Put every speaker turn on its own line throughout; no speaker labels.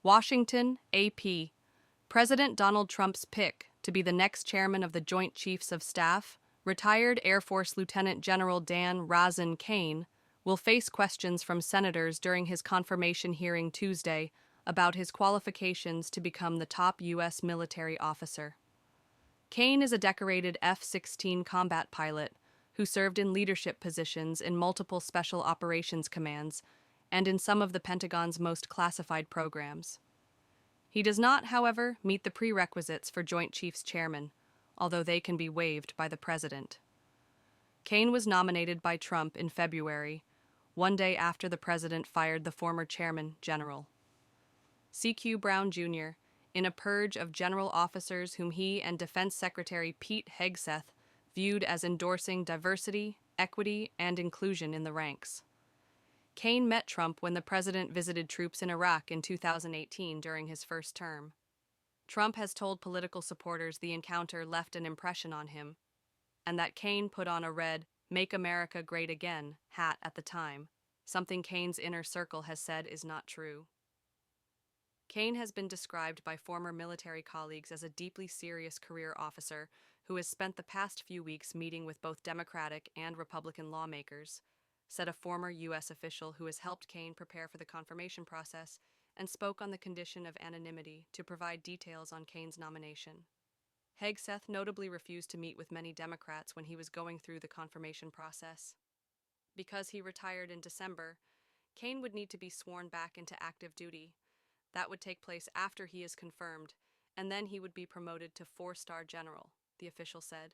Washington, AP. President Donald Trump's pick to be the next chairman of the Joint Chiefs of Staff, retired Air Force Lieutenant General Razin Caine, will face questions from senators during his confirmation hearing Tuesday about his qualifications to become the top U.S. military officer. Caine is a decorated F-16 combat pilot who served in leadership positions in multiple special operations commands and in some of the Pentagon's most classified programs. He does not, however, meet the prerequisites for Joint Chiefs Chairman, although they can be waived by the President. Caine was nominated by Trump in February, one day after the President fired the former Chairman General. C.Q. Brown, Jr., in a purge of general officers whom he and Defense Secretary Pete Hegseth viewed as endorsing diversity, equity, and inclusion in the ranks. Caine met Trump when the president visited troops in Iraq in 2018 during his first term. Trump has told political supporters the encounter left an impression on him, and that Caine put on a red "Make America Great Again" hat at the time, something Caine's inner circle has said is not true. Caine has been described by former military colleagues as a deeply serious career officer who has spent the past few weeks meeting with both Democratic and Republican lawmakers, said a former U.S. official who has helped Caine prepare for the confirmation process and spoke on the condition of anonymity to provide details on Caine's nomination. Hegseth notably refused to meet with many Democrats when he was going through the confirmation process. Because he retired in December, Caine would need to be sworn back into active duty. That would take place after he is confirmed, and then he would be promoted to 4-star general, the official said.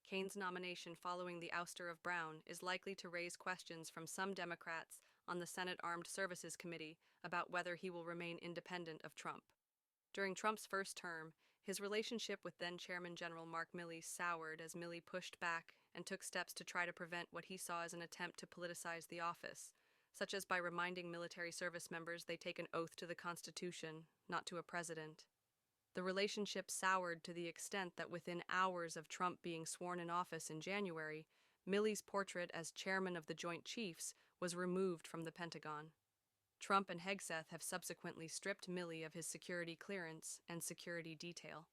Caine's nomination following the ouster of Brown is likely to raise questions from some Democrats on the Senate Armed Services Committee about whether he will remain independent of Trump. During Trump's first term, his relationship with then-Chairman General Mark Milley soured as Milley pushed back and took steps to try to prevent what he saw as an attempt to politicize the office, such as by reminding military service members they take an oath to the Constitution, not to a president. The relationship soured to the extent that within hours of Trump being sworn in office in January, Milley's portrait as chairman of the Joint Chiefs was removed from the Pentagon. Trump and Hegseth have subsequently stripped Milley of his security clearance and security detail.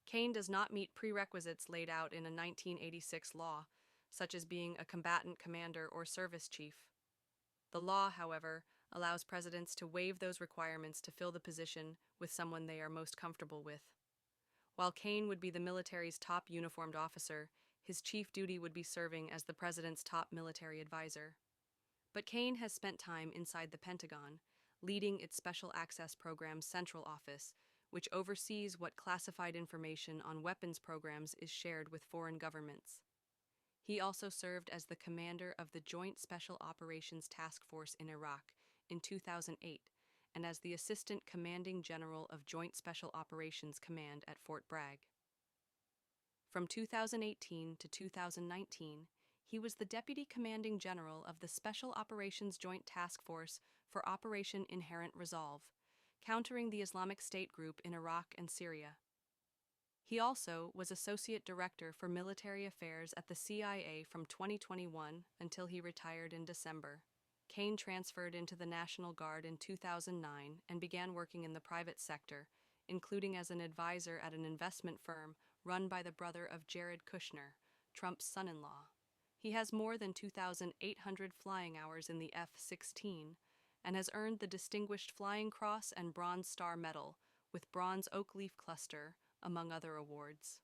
Caine does not meet prerequisites laid out in a 1986 law, such as being a combatant commander or service chief. The law, however, allows presidents to waive those requirements to fill the position with someone they are most comfortable with. While Caine would be the military's top uniformed officer, his chief duty would be serving as the president's top military advisor. But Caine has spent time inside the Pentagon, leading its Special Access Program's Central Office, which oversees what classified information on weapons programs is shared with foreign governments. He also served as the commander of the Joint Special Operations Task Force in Iraq in 2008 and as the Assistant Commanding General of Joint Special Operations Command at Fort Bragg. From 2018 to 2019, he was the Deputy Commanding General of the Special Operations Joint Task Force for Operation Inherent Resolve, countering the Islamic State group in Iraq and Syria. He also was Associate Director for Military Affairs at the CIA from 2021 until he retired in December. Caine transferred into the National Guard in 2009 and began working in the private sector, including as an advisor at an investment firm run by the brother of Jared Kushner, Trump's son-in-law. He has more than 2,800 flying hours in the F-16 and has earned the Distinguished Flying Cross and Bronze Star Medal with Bronze Oak Leaf Cluster, among other awards.